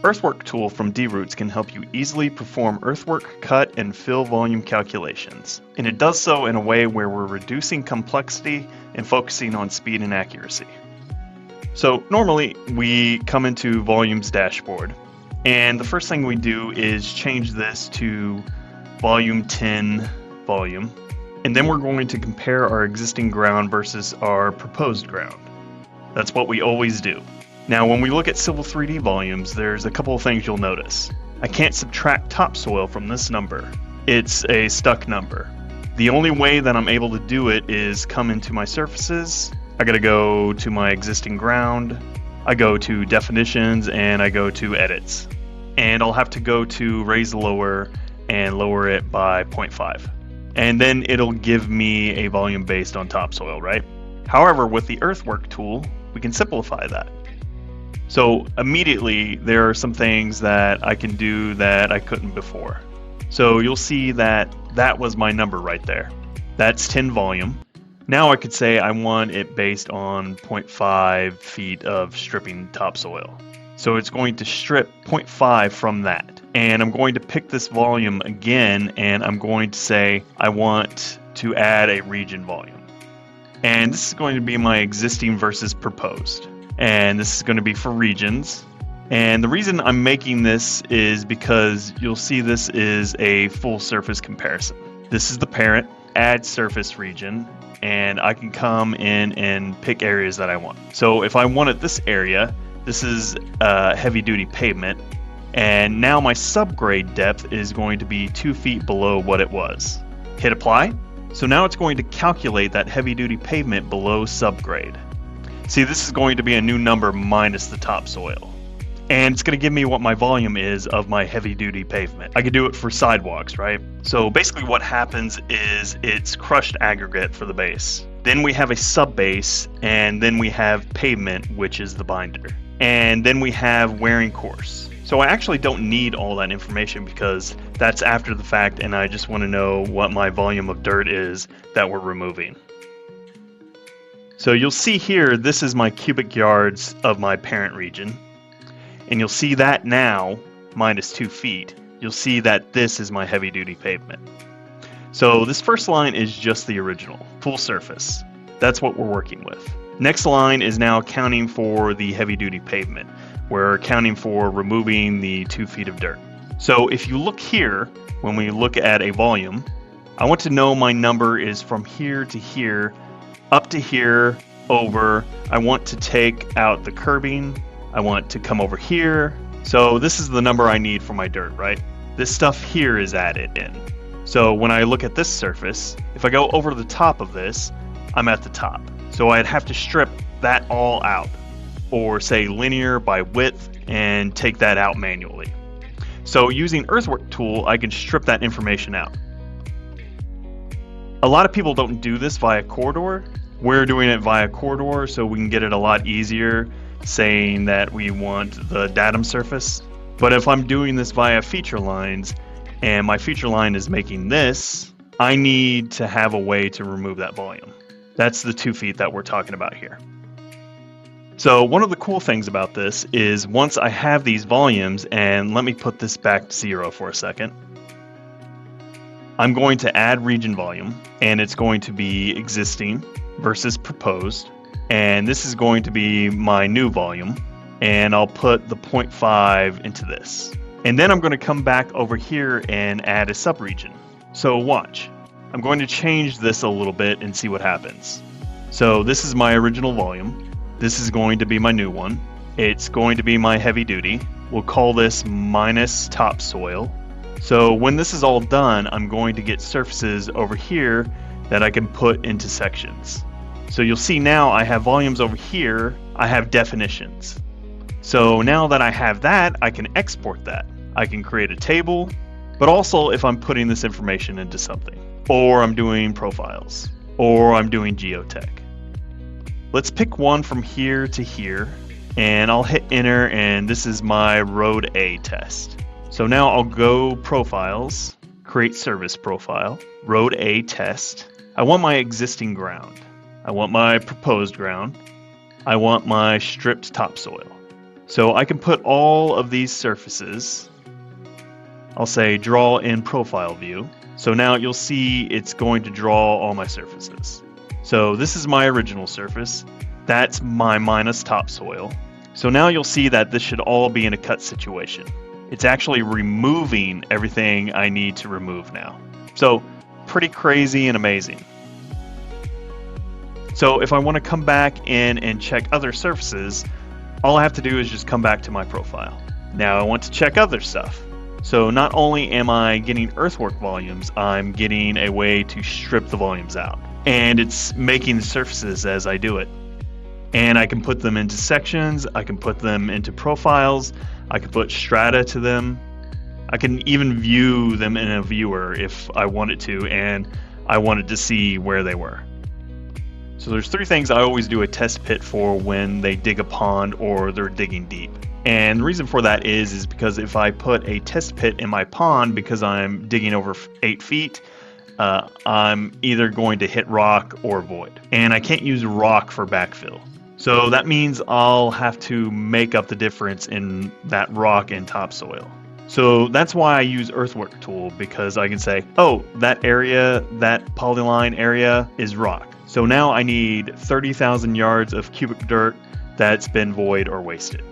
Earthwork Tool from DiRoots can help you easily perform earthwork, cut, and fill volume calculations. And it does so in a way where we're reducing complexity and focusing on speed and accuracy. So normally we come into Volumes dashboard, and the first thing we do is change this to volume 10 volume. And then we're going to compare our existing ground versus our proposed ground. That's what we always do. Now, when we look at Civil 3D volumes, there's a couple of things you'll notice. I can't subtract topsoil from this number. It's a stuck number. The only way that I'm able to do it is come into my surfaces. I gotta go to my existing ground. I go to definitions and I go to edits. And I'll have to go to raise lower and lower it by 0.5. And then it'll give me a volume based on topsoil, right? However, with the Earthwork tool, we can simplify that. So immediately there are some things that I can do that I couldn't before. So you'll see that that was my number right there. That's 10 volume. Now I could say I want it based on 0.5 feet of stripping topsoil. So it's going to strip 0.5 from that. And I'm going to pick this volume again, and I'm going to say I want to add a region volume. And this is going to be my existing versus proposed. And this is going to be for regions. And the reason I'm making this is because you'll see this is a full surface comparison. This is the parent, add surface region, and I can come in and pick areas that I want. So if I wanted this area, this is heavy duty pavement, and now my subgrade depth is going to be 2 feet below what it was. Hit apply. So now it's going to calculate that heavy duty pavement below subgrade. See, this is going to be a new number minus the topsoil. And it's going to give me what my volume is of my heavy duty pavement. I could do it for sidewalks, right? So basically what happens is it's crushed aggregate for the base. Then we have a sub base, and then we have pavement, which is the binder. And then we have wearing course. So I actually don't need all that information because that's after the fact, and I just want to know what my volume of dirt is that we're removing. So you'll see here, this is my cubic yards of my parent region. And you'll see that now, minus 2 feet, you'll see that this is my heavy duty pavement. So this first line is just the original, full surface. That's what we're working with. Next line is now accounting for the heavy duty pavement. We're accounting for removing the 2 feet of dirt. So if you look here, when we look at a volume, I want to know my number is from here to here, up to here, over. I want to take out the curbing. I want to come over here. So this is the number I need for my dirt, right? This stuff here is added in. So when I look at this surface, if I go over the top of this, I'm at the top. So I'd have to strip that all out, or say linear by width, and take that out manually. So using Earthwork tool, I can strip that information out. A lot of people don't do this via corridor. We're doing it via corridor so we can get it a lot easier, saying that we want the datum surface. But if I'm doing this via feature lines, and my feature line is making this, I need to have a way to remove that volume. That's the 2 feet that we're talking about here. So one of the cool things about this is once I have these volumes, and let me put this back to 0 for a second, I'm going to add region volume, and it's going to be existing versus proposed, and this is going to be my new volume, and I'll put the 0.5 into this. And then I'm going to come back over here and add a subregion. So watch. I'm going to change this a little bit and see what happens. So this is my original volume. This is going to be my new one. It's going to be my heavy duty. We'll call this minus topsoil. So when this is all done, I'm going to get surfaces over here that I can put into sections. So you'll see now I have volumes over here, I have definitions. So now that I have that, I can export that. I can create a table, but also if I'm putting this information into something, or I'm doing profiles, or I'm doing geotech. Let's pick one from here to here, and I'll hit enter, and this is my road A test. So now I'll go profiles, create service profile, road A test. I want my existing ground. I want my proposed ground. I want my stripped topsoil. So I can put all of these surfaces, I'll say draw in profile view. So now you'll see it's going to draw all my surfaces. So this is my original surface. That's my minus topsoil. So now you'll see that this should all be in a cut situation. It's actually removing everything I need to remove now. So pretty crazy and amazing. So if I want to come back in and check other surfaces, all I have to do is just come back to my profile. Now I want to check other stuff. So not only am I getting earthwork volumes, I'm getting a way to strip the volumes out. And it's making the surfaces as I do it. And I can put them into sections, I can put them into profiles, I can put strata to them. I can even view them in a viewer if I wanted to, and I wanted to see where they were. So there's three things I always do a test pit for when they dig a pond or they're digging deep. And the reason for that is because if I put a test pit in my pond because I'm digging over 8 feet, I'm either going to hit rock or void. And I can't use rock for backfill. So that means I'll have to make up the difference in that rock and topsoil. So that's why I use Earthwork Tool, because I can say, oh, that area, that polyline area is rock. So now I need 30,000 yards of cubic dirt that's been void or wasted.